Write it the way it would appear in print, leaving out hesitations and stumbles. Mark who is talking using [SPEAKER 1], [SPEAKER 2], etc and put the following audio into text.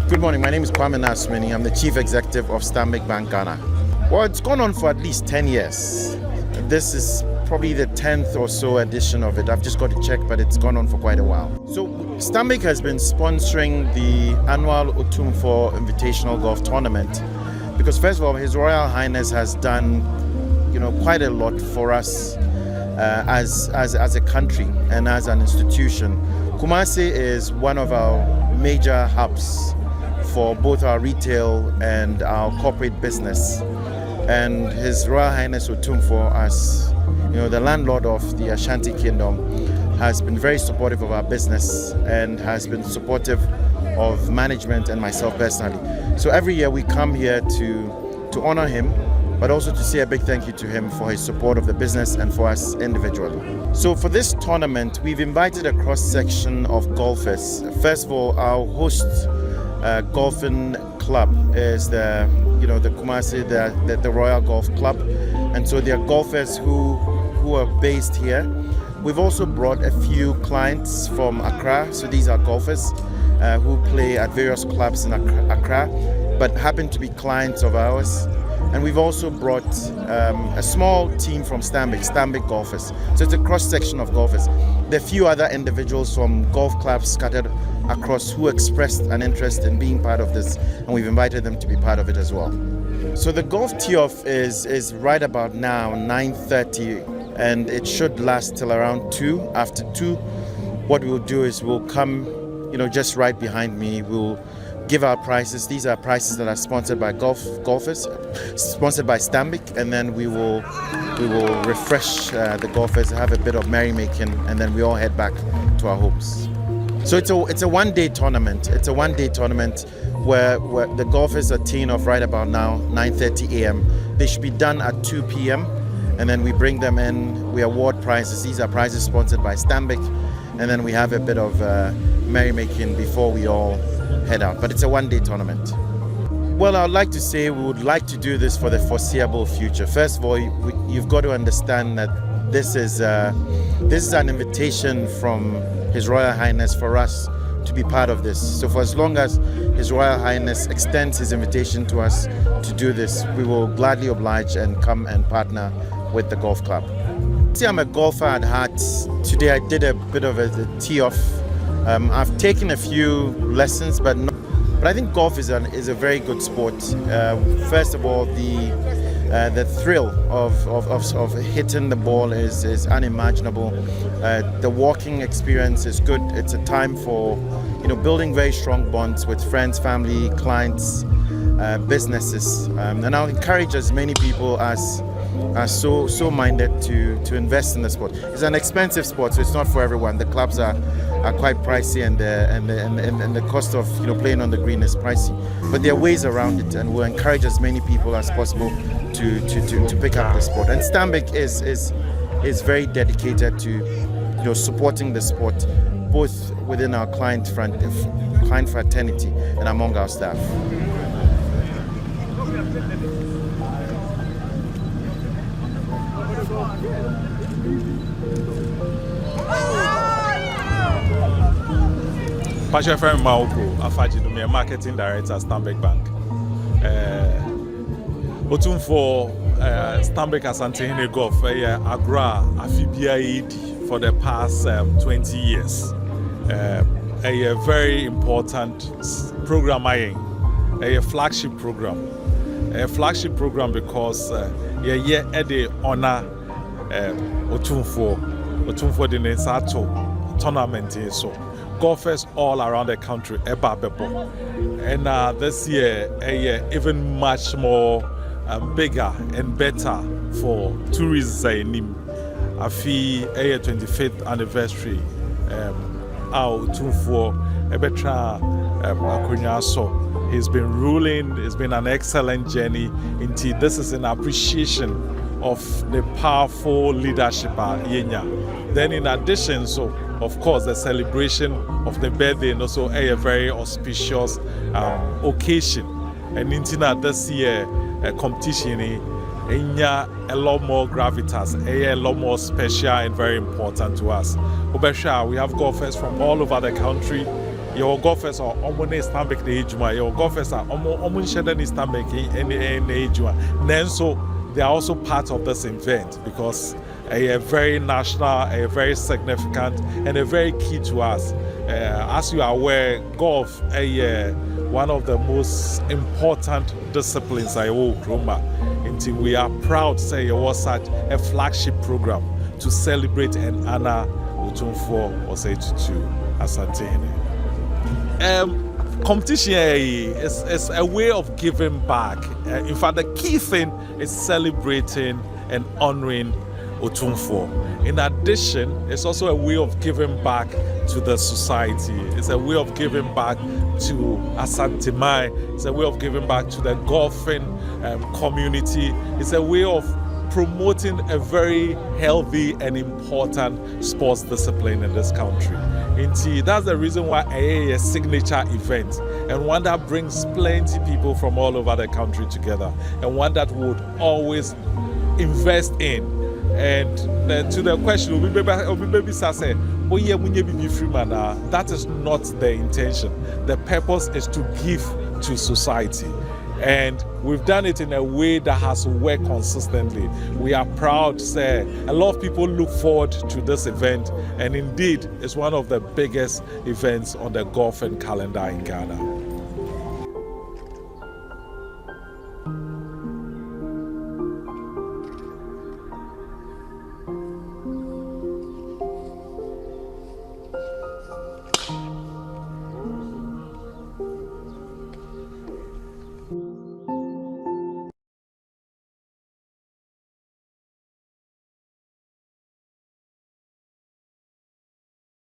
[SPEAKER 1] Good morning, my name is Kwame Nasmini. I'm the Chief Executive of Stanbic Bank Ghana. Well, it's gone on for at least 10 years. This is probably the 10th or so edition of it. I've just got to check, but it's gone on for quite a while. So Stanbic has been sponsoring the annual Otumfuo Invitational Golf Tournament because, first of all, His Royal Highness has done, quite a lot for us as a country and as an institution. Kumasi is one of our major hubs for both our retail and our corporate business. And His Royal Highness Otumfuo, as the landlord of the Ashanti Kingdom, has been very supportive of our business and has been supportive of management and myself personally. So every year we come here to honor him, but also to say a big thank you to him for his support of the business and for us individually. So for this tournament, we've invited a cross-section of golfers. First of all, our host golfing club is the Kumasi, the Royal Golf Club, and so there are golfers who are based here. We've also brought a few clients from Accra, so these are golfers who play at various clubs in Accra, but happen to be clients of ours. And we've also brought a small team from Stanbic golfers. So it's a cross-section of golfers. There are a few other individuals from golf clubs scattered across who expressed an interest in being part of this, and we've invited them to be part of it as well. So the golf tee-off is right about now, 9:30, and it should last till around 2. After 2, what we'll do is we'll come, just right behind me, we'll give our prizes. These are prizes that are sponsored by golfers, sponsored by Stanbic, and then we will refresh the golfers, have a bit of merrymaking, and then we all head back to our homes. So it's a one-day tournament. It's a one-day tournament where the golfers are teeing off right about now, 9:30 a.m. They should be done at 2 p.m. and then we bring them in. We award prizes. These are prizes sponsored by Stanbic, and then we have a bit of merrymaking before we all head out. But it's a one-day tournament. Well, I'd like to say we would like to do this for the foreseeable future. First of all, you've got to understand that this is an invitation from His Royal Highness for us to be part of this. So for as long as His Royal Highness extends his invitation to us to do this, we will gladly oblige and come and partner with the golf club. See, I'm a golfer at heart. Today I did a bit of a tee-off. I've taken a few lessons, but I think golf is a very good sport. First of all, the thrill of hitting the ball is unimaginable. The walking experience is good. It's a time for building very strong bonds with friends, family, clients, businesses, and I'll encourage as many people as are so minded to invest in the sport. It's an expensive sport, so it's not for everyone. The clubs are quite pricey, and the cost of playing on the green is pricey. But there are ways around it, and we'll encourage as many people as possible to pick up the sport. And Stanbic is very dedicated to supporting the sport, both within our client fraternity and among our staff.
[SPEAKER 2] Pasha friend Maoko Afaji, me marketing director at Stanbic Bank. Otumfuo Stanbic-Asantehene Golf Agra Afibia for the past 20 years. A very important program, a flagship program. A flagship program because they honor Otumfuo the Nesato tournament. So golfers all around the country and this year even much more bigger and better for tourists in Afi 25th anniversary Otumfuo ebetra akunyaso. He's been ruling. It's been an excellent journey. Indeed, this is an appreciation of the powerful leadership at Yenya. Then in addition, so of course the celebration of the birthday and also a very auspicious occasion. And indeed this year competition a lot more gravitas, a lot more special and very important to us. We have golfers from all over the country. Your golfers are almost Stanbic the Ejuma. Your golfers are almost Stanbic in Ejuma. Then so they are also part of this event because a very national, a very significant, and a very key to us. As you are aware, golf one of the most important disciplines I owe Roma. Until we are proud to say it was such a flagship program to celebrate and honor Otumfuo Stanbic-Asantehene. Competition is a way of giving back. In fact, the key thing is celebrating and honoring Otumfuo. In addition, it's also a way of giving back to the society. It's a way of giving back to Asantehene. It's a way of giving back to the golfing community. It's a way of promoting a very healthy and important sports discipline in this country. Indeed, that's the reason why AA is a signature event and one that brings plenty people from all over the country together and one that would always invest in. And to the question, that is not the intention. The purpose is to give to society. And we've done it in a way that has worked consistently. We are proud to say a lot of people look forward to this event, and indeed it's one of the biggest events on the golfing calendar in Ghana.